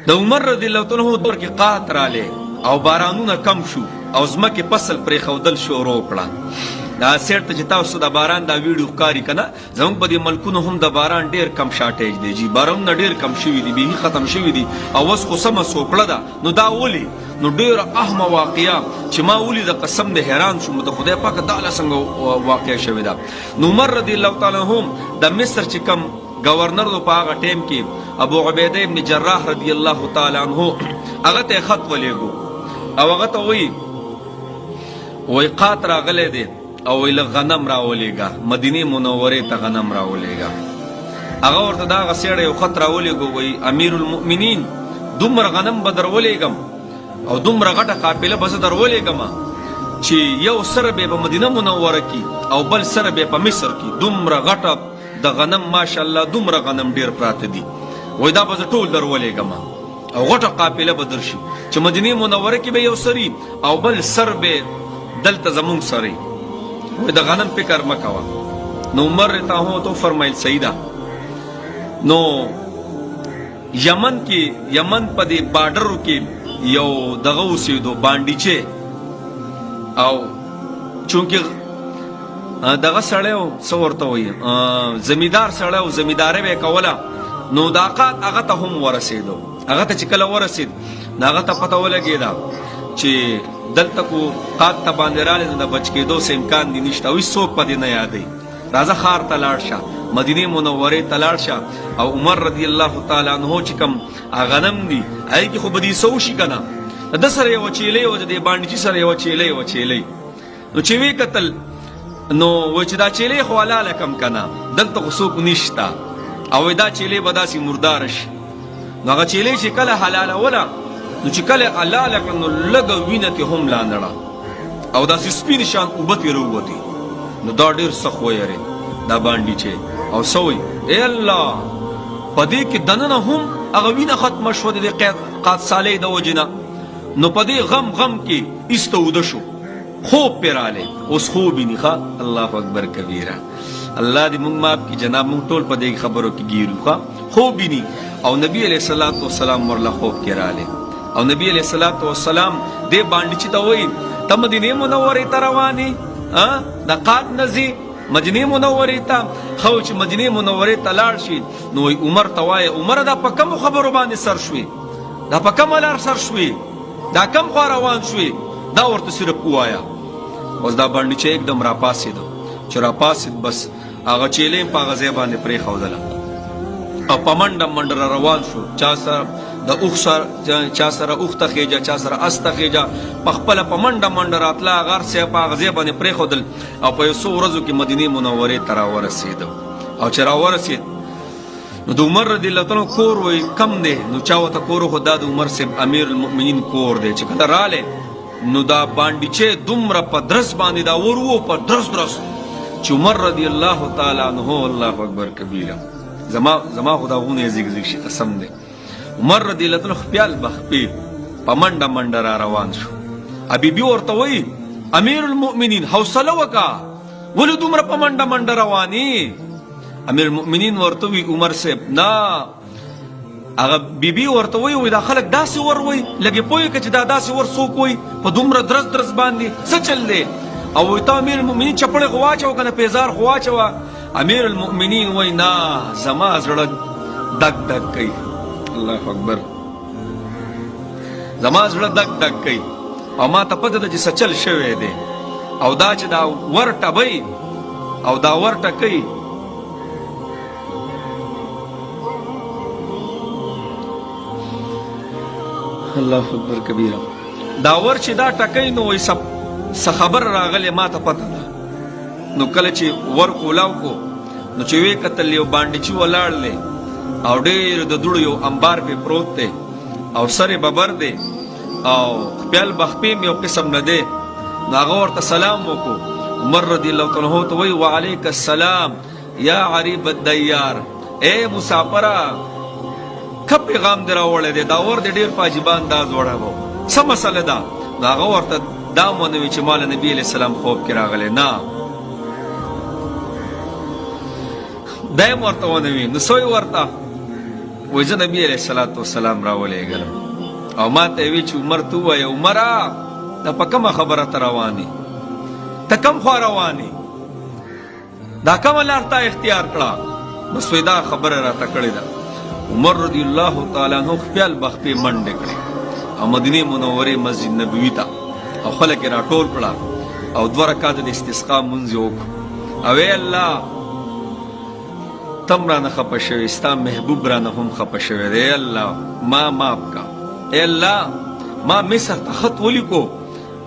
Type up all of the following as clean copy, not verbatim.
د عمر رضی الله تعالی عنہ دور کې قحط رالی او بارانونه کم شو او ځمکې فصل پرې ښودل شروع کړه. دا سیټ ته چې تاسو د باران دا ویډیو ښکاري که نه، زموږ په دې ملکونو هم د باران ډېر کم شارټیج دی جي، بارانونه ډېر کم شوي دي، بیخي ختم شوي دي او اوس خو سمه سوکړه ده. نو دا ولې؟ نو ډېره اهمه واقعه چې ما ولیده قسم د حیران شوم د خدای پاکه دا له څنګه واقع شوې ده. نو عمر رضی الله تعالی عنه د مصر چې کم گورنر دو په هغه ټیم کې ابو عبیده ابن جراح رضی الله تعالی عنه هغه ته خط ولیږو او هغه ته وایي قحط راغلی دی او ویل غنم راولېږه، مدینې منورې ته غنم راولېږه. هغه ورته دغه سیړی یو خط راولېږو، وایي امیر المؤمنین دومره غنم به در ولېږم او دومره غټه قافله به زه در ولېږم چې یو سره به په مدینه منوره کې او بل سره به په مصر کې دومره غټه د غنم ماشاءالله دومره غنم ډېر پراته دي، وایي دا به زه ټول در ولېږم او غټه قافله به در شي چې مدینې منوره کې به یو سري او بل سر به دلته زمونږ سري، وایي د غنم فکر مه کوه. نو عمر رضی الله عنه فرمایل صحیح ده. نو یمن په دې بارډرو کې یو دغه اوسېدو بانډیچې او چونکې دغه سړی و څه ورته وایي زمیندار سړی و، زمینداري به یې کوله. نو دا قحط هغه ته هم ورسېدو. هغه ته چې کله ورسېد نو هغه ته پته ولګېده چې دلته کو قحط ته باندې رالی نو د بچ کېدو څه امکان دی نشته او هېڅ څوک په دې نه یادوي. راځه ښار ته لاړ شه، مدینې منورې ته لاړ شه او عمر رضی الله تعالی عنه چې کوم غنم دي هغې کې خو به دې څه وشي که نه، د ده سره یوه چیلۍ وه، د دې بانډچي سره یوه چیلۍ وه چیلۍ. نو چې ویې کتل نو وایي چې دا چیلۍ خو حلاله کم که نه، دلته خو څوک نشته او دا چیلۍ به داسې مرداره شي. نو هغه چیلۍ چې کله حلالوله نو چې کله حلاله کړه نو لږه وینه ترې هم لاندړه او داسې سپین شان اوبه ترې راووتې. نو دا ډېر سخت ویرېد دا بانډیچی او څه وایي ای الله په دې کې دننه هم هغه وینه ختمه شوه د دې قحط سالۍ د وجې نه. نو په دې غم کې ایسته اوده شو، خوب پرې رالی، اوس خوب ویني. ښه الله اکبر کبیره. الله دې موږ ماف کړي جناب، موږ ټول په دې خبرو کې ګیرو. ښه خوب ویني او نبی علیه الصلاة والسلام ورله خوب کې رالی او نبی علیه الصلاة والسلام دې بانډچي ته وایي ته مدینې منورې ته روان یې د قحط نه ځې مدینې منورې ته. ښه چې مدینې منورې ته لاړ شي نو وایي عمر ته وایه عمره دا په کومو خبرو باندې سر شوې، دا په کومه لار سر شوې، دا کم خوا روان شوې، دا ورته صرف ووایه. اوس دا بانډچی एकदम راپاسېدو چې راپاسېد بس هغه چیلۍ په هغه ځای باندې پرېښودله او په منډه منډه را روان شو. چا سره اوښ ته خېجه، چا سره اس ته خېجه، په خپله په منډه منډه راتله هغه هر څه په هغه ځای باندې پرېښودل او په یو څو ورځو کې مدینې منورې ته راورسېده. او چې راورسېد نو د عمر رضی الله تعالی کور وایي کم دی، نو چا ورته کور خو دا د عمر صاحب امیر المؤمنین کور دی. چې کله رالی نو دا بانډیچی دومره په درس باندې دا ور و په درس چې عمر رضی الله تعالی عنه الله اکبر کبیره زما خو دا غونه زیږ شي قسم دی. عمر رضی الله تعالی خپل بخپې په منډه منډه را روان شو. بیبي ورته وایي امیر المؤمنین حوصله وکړه ولې دومره په منډه منډه روانې؟ امیر المؤمنین ورته وایي عمر صاحب نه. هغه بیبي ورته وایي دا خلک داسې ور وایي لږې پوهې که چې دا داسې ور څوک وایي په دومره درس باندې څه چل دی؟ او وایي ته امیر المؤمنین چپړې خو واچوه که نه پیزار خو واچوه. امیر المؤمنین وایي نه زما زړه دګ کوي. الله اکبر. زما زړه دګ کوي او ما ته پته ده چې څه چل شوی دی او دا چې دا ور ټبی او دا ور ټکوي الله اکبر کبیره. دا ور چې دا ټکوي نو وایي څه خبر راغلی ما ته پته ده. نو کله چې ور کولاو کو نو چې ویې کتل یو بانډچي ولاړ دی او ډېر د دوړو یو انبار پې پروت دی او سر یې ببر دی او خپل بخپې یو قسم نه دی. نو هغه ورته سلام وکړو. عمر رضی الله تعالی عنه ته وایي وعلیک السلام یا عریب الدیار، اے مسافره ښه پیغام دې راوړی دی، دا ور دې ډېر په عجیبه انداز وړی و، څه مسله ده؟ نو هغه ورته دا ونه وي چې ما له نبي علیه السلام خوب کې راغلی نه، دا یې ورته ونه وي. نو څه ورته وای زه نبی علیه الصلاۃ والسلام راولېږلم او ما ته وی چې عمر ته وایه عمره دا په کومه خبره ته روانې ته کوم خوا روانې دا کومه لار تا اختیار کړه بس وایي دا خبره راته کړې ده عمر رضی الله تعالی عنہ خپل بخپې منډې کړې او مدینه منورې مسجد نبوي ته او خلک یې راټول کړه او 2 رکعاته د استسقا مونځ یې وکړو او ای الله تم رانه خفه شوی ستا محبوب رانه هم خفه شوی دی ای الله ما معاف کا ای الله ما مصر ته خط ولیکو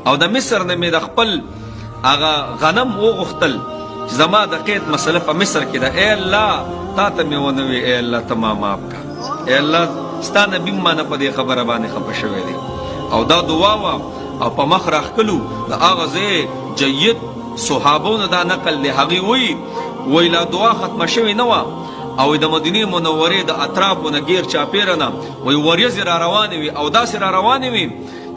او د مصر نه مې د خپل هغه غنم وغوښتل چې زما د قید مسله په مصر کې ده ای الله تا ته مې ونه وی ای الله ته ما معاف کا ای الله ستا نبي ما نه په دې خبره باندې خفه شوی دی او دا دعا وه او په مخ راښکلو د هغه ځای جید صحابو نه دا نقل دی هغوی وی لا دعا ختمه شوې نه وه او د مدینې منورې د اطرافو نه ګیر چاپېره نه وی وریځې را روانې وي او داسې را روانې وي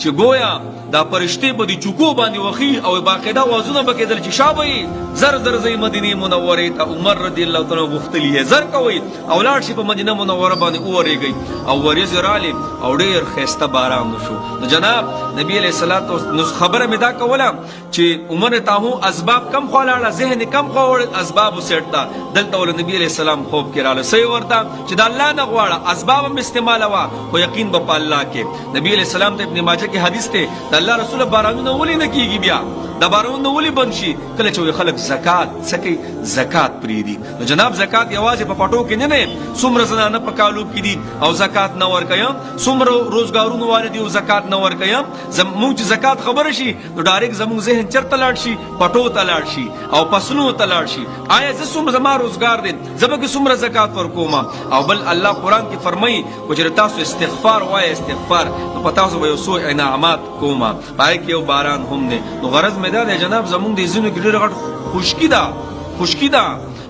چې گویا دا فرشتې په دې چوکو باندې وخي او باقاعده وازونه به کېدل چې شا به یې زر زر ځئ مدینې منورې ته عمر رضی الله تعالی غوښتلي یې زر کوئ او لاړ شي په مدینه منوره باندې وورېږئ او وریځې رالې او ډېر ښایسته باران وشو نو جناب نبی علیه الصلاۃ نو خبره مې دا کوله چې عمر ته هو اسباب کم خوا لاړه ذهن کم خوا وړل اسبابو سیټ ته دلته ول نبی علیه السلام خوب کې راله صحیح ورته چې د الله نه غواړه اسباب هم استعمالوه خو یقین به په الله کې نبی علیه السلام ته ابن ماجه کې حدیث دی د الله رسول بارانونه ولې نه کیږي بیا د بارانونه ولې بند شي کله چې خلک زکات سکي زکات پریدي نو جناب زکات یوازې په پټو کې نه څومره زنانه په کالو کې دي او زکات نه ورکوي څومره روزګارونو والدي او زکات نه ورکوي زموږ چې زکات خبر شي نو ډایرکټ زموږ ذهن چرته لاړ شي پټو ته لاړ شي او پسلو ته لاړ شي آیا زه څومره زما روزګار دي زه به څومره زکات ورکوم او بل الله قرآن کې فرمایي چې تاسو استغفار وایي استغفار نو په تاسو به یو څو انعامات کومه پای کې یو باران هم نه نو غرض مې دا دی جناب زموږ د ځینو کې ډېره غټ خشکي ده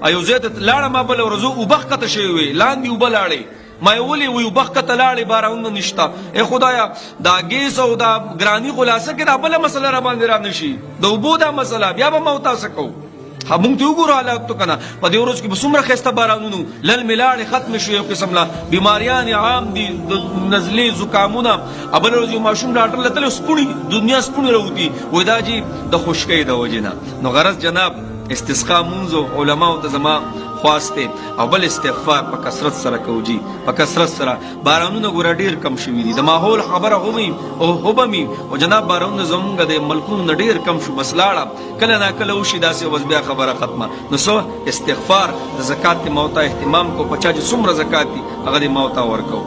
ایو زه ته لاړم ما بله ورځ اوبه ښکته شوې وې لاندې اوبه لاړې ما یې ولې وی اوبه ښکته لاړې بارانونه نشته ای خدایا دا ګیس او دا ګراني خلاصه کې دا بله مسله را باندې را نشي د اوبو دا مسله بیا به ما تاسو کوو موږ ته وګورو حالات تو کنه په دې ورځ کې به څومره ښایسته بارانونو لل ملاړې ختم شو یو قسم لا بیماریان عام دي نزلې زکامونه بله ورځ یو ماشوم ډاکټر له تللی سپوڼي دنیا سپوڼي راوځي وایي دا جي د خشکۍ د وجې نه نو غرض جناب استسقا مونځ علماو ته زما خواسته او بل استغفار په کثرت سره کوجی په کثرت سره بارانونه ګور ډیر کم شوي دي د ماحول خبره غومي او هوبمي او جناب بارانونه زمونږ د ملکونو ډیر کم شو بس لاړه کله نا کله وشي داسې وز بیا خبره ختمه نو سو استغفار د زکات موتا اهتمام کو پچا چې څومره زکات دي هغه د موتا ورکو